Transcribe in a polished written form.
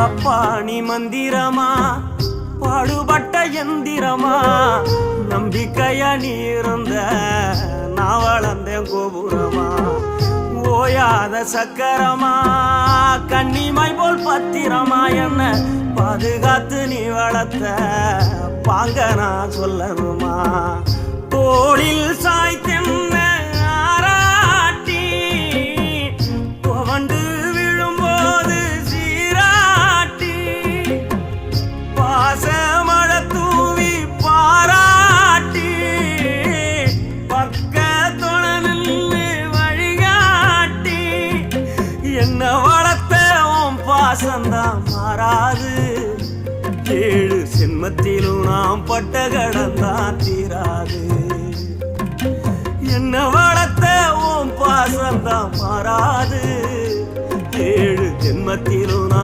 அப்பா நீ மந்திரமா பாடுபட்ட எந்திரமா நம்பிக்கையா நீ இருந்த நான் வளர்ந்தேன் கோபுரமா ஓயாத சக்கரமா கன்னிமை போல் பத்திரமா என்ன பாதுகாத்து நீ வளர்த்த பாங்க நான் சொல்லணுமா தோளில் சாய்த்தென்ன ஆராட்டி துவண்டு விழும்போது சீராட்டி பாசமழை தூவி பாராட்டி பக்கத்தோட நின்று வழிகாட்டி என்ன வளர்த்த உன் பாசந்தான் மாறாது ஏழு சென்மத்திலும் நாம் பட்ட கடந்தான் தீராது என்ன வளர்த்த உன் பாசந்தான் மாறாது ஏழு ஜென்மத்திலும்